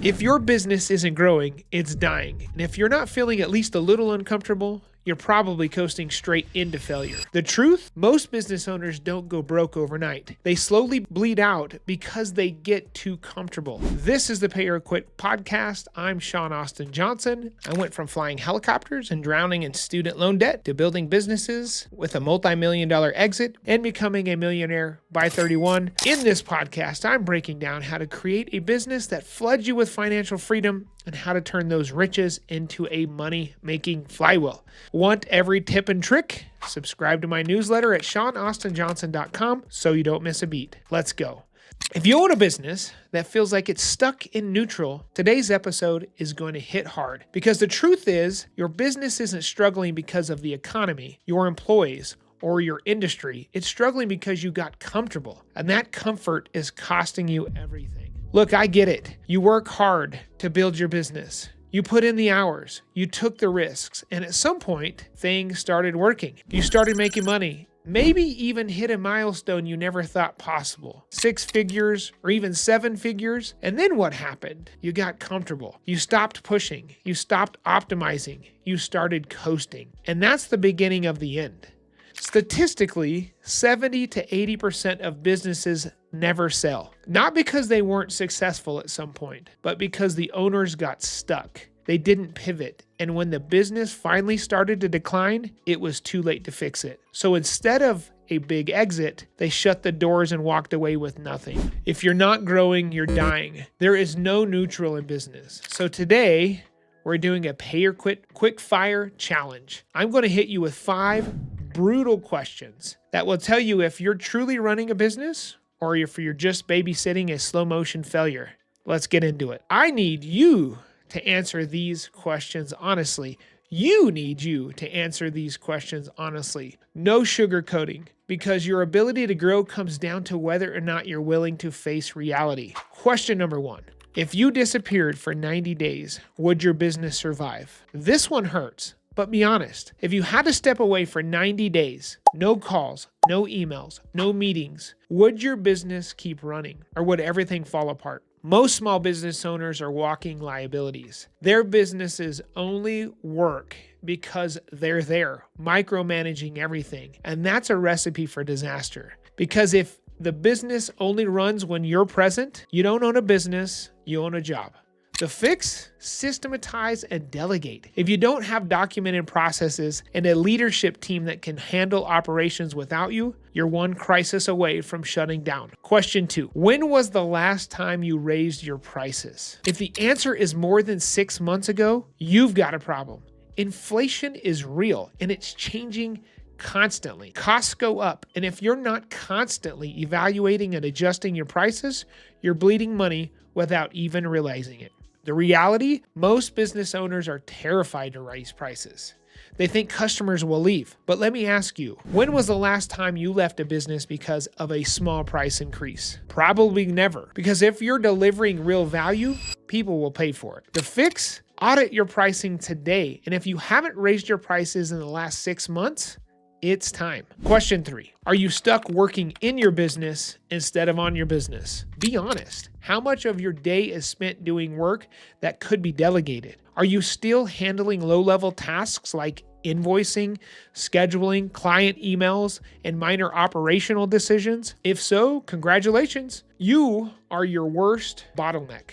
If your business isn't growing, it's dying. And if you're not feeling at least a little uncomfortable, you're probably coasting straight into failure. The truth? Most business owners don't go broke overnight. They slowly bleed out because they get too comfortable. This is the Pay or Quit podcast. I'm Shawn Austin Johnson. I went from flying helicopters and drowning in student loan debt to building businesses with a multi-million-dollar exit and becoming a millionaire by 31. In this podcast, I'm breaking down how to create a business that floods you with financial freedom and how to turn those riches into a money-making flywheel. Want every tip and trick? Subscribe to my newsletter at ShawnAustinJohnson.com so you don't miss a beat. Let's go. If you own a business that feels like it's stuck in neutral, today's episode is going to hit hard. Because the truth is, your business isn't struggling because of the economy, your employees, or your industry. It's struggling because you got comfortable, and that comfort is costing you everything. Look, I get it. You work hard to build your business. You put in the hours, you took the risks, and at some point, things started working. You started making money, maybe even hit a milestone you never thought possible. 6 figures or even 7 figures. And then what happened? You got comfortable. You stopped pushing. You stopped optimizing. You started coasting. And that's the beginning of the end. Statistically, 70 to 80% of businesses never sell. Not because they weren't successful at some point, but because the owners got stuck. They didn't pivot. And when the business finally started to decline, it was too late to fix it. So instead of a big exit, they shut the doors and walked away with nothing. If you're not growing, you're dying. There is no neutral in business. So today, we're doing a pay or quit quick fire challenge. I'm going to hit you with 5 brutal questions that will tell you if you're truly running a business or if you're just babysitting a slow motion failure. Let's get into it. I need you to answer these questions honestly. You need you to answer these questions honestly. No sugarcoating, because your ability to grow comes down to whether or not you're willing to face reality. Question number 1. If you disappeared for 90 days, would your business survive? This one hurts. But be honest, if you had to step away for 90 days, no calls, no emails, no meetings, would your business keep running or would everything fall apart? Most small business owners are walking liabilities. Their businesses only work because they're there, micromanaging everything. And that's a recipe for disaster. Because if the business only runs when you're present, you don't own a business, you own a job. The fix? Systematize and delegate. If you don't have documented processes and a leadership team that can handle operations without you, you're one crisis away from shutting down. Question 2. When was the last time you raised your prices? If the answer is more than 6 months ago, you've got a problem. Inflation is real and it's changing constantly. Costs go up, and if you're not constantly evaluating and adjusting your prices, you're bleeding money without even realizing it. The reality, most business owners are terrified to raise prices. They think customers will leave. But let me ask you, when was the last time you left a business because of a small price increase? Probably never. Because if you're delivering real value, people will pay for it. The fix? Audit your pricing today. And if you haven't raised your prices in the last 6 months, it's time. Question 3. Are you stuck working in your business instead of on your business? Be honest. How much of your day is spent doing work that could be delegated? Are you still handling low-level tasks like invoicing, scheduling, client emails, and minor operational decisions? If so, congratulations. You are your worst bottleneck.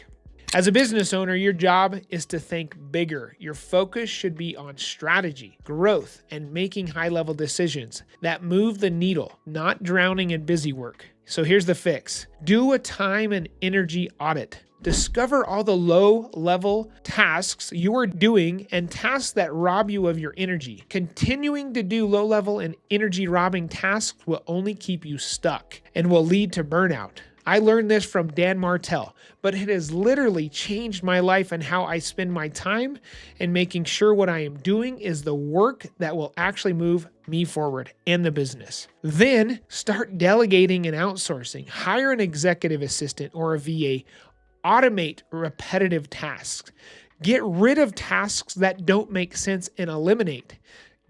As a business owner, your job is to think bigger. Your focus should be on strategy, growth, and making high-level decisions that move the needle, not drowning in busy work. So here's the fix. Do a time and energy audit. Discover all the low-level tasks you are doing and tasks that rob you of your energy. Continuing to do low-level and energy-robbing tasks will only keep you stuck and will lead to burnout. I learned this from Dan Martell, but it has literally changed my life and how I spend my time, and making sure what I am doing is the work that will actually move me forward and the business. Then start delegating and outsourcing. Hire an executive assistant or a VA. Automate repetitive tasks. Get rid of tasks that don't make sense and eliminate.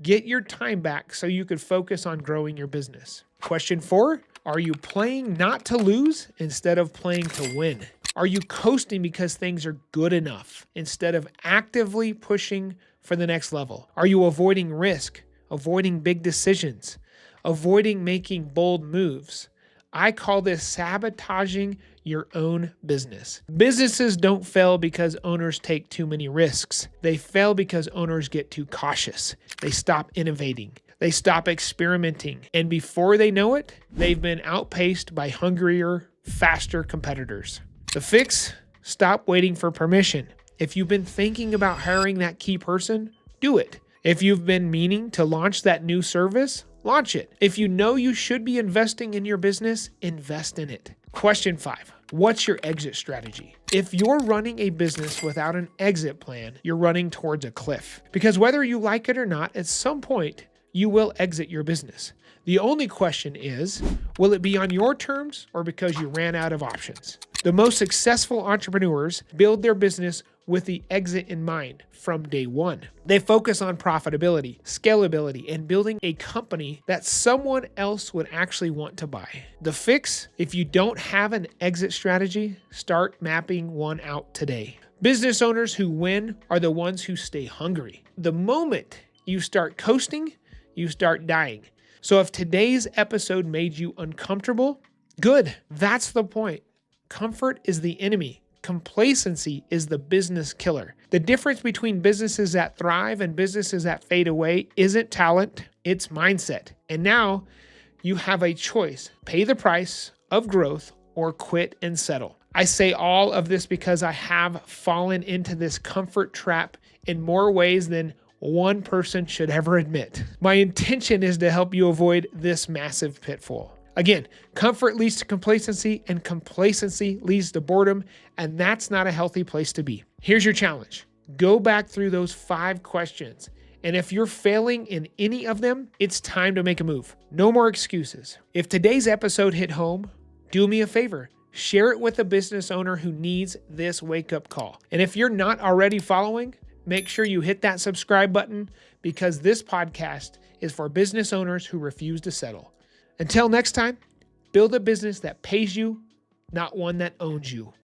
Get your time back so you could focus on growing your business. Question 4. Are you playing not to lose instead of playing to win? Are you coasting because things are good enough instead of actively pushing for the next level? Are you avoiding risk, avoiding big decisions, avoiding making bold moves? I call this sabotaging your own business. Businesses don't fail because owners take too many risks. They fail because owners get too cautious. They stop innovating. They stop experimenting. And before they know it, they've been outpaced by hungrier, faster competitors. The fix? Stop waiting for permission. If you've been thinking about hiring that key person, do it. If you've been meaning to launch that new service, launch it. If you know you should be investing in your business, invest in it. Question 5. What's your exit strategy? If you're running a business without an exit plan, you're running towards a cliff. Because whether you like it or not, at some point, you will exit your business. The only question is, will it be on your terms or because you ran out of options? The most successful entrepreneurs build their business with the exit in mind from day one. They focus on profitability, scalability, and building a company that someone else would actually want to buy. The fix? If you don't have an exit strategy, start mapping one out today. Business owners who win are the ones who stay hungry. The moment you start coasting, you start dying. So if today's episode made you uncomfortable, good. That's the point. Comfort is the enemy. Complacency is the business killer. The difference between businesses that thrive and businesses that fade away isn't talent, it's mindset. And now you have a choice. Pay the price of growth or quit and settle. I say all of this because I have fallen into this comfort trap in more ways than one person should ever admit. My intention is to help you avoid this massive pitfall. Again, comfort leads to complacency and complacency leads to boredom, and that's not a healthy place to be. Here's your challenge. Go back through those 5 questions, and if you're failing in any of them, it's time to make a move. No more excuses. If today's episode hit home, do me a favor. Share it with a business owner who needs this wake-up call. And if you're not already following, make sure you hit that subscribe button because this podcast is for business owners who refuse to settle. Until next time, build a business that pays you, not one that owns you.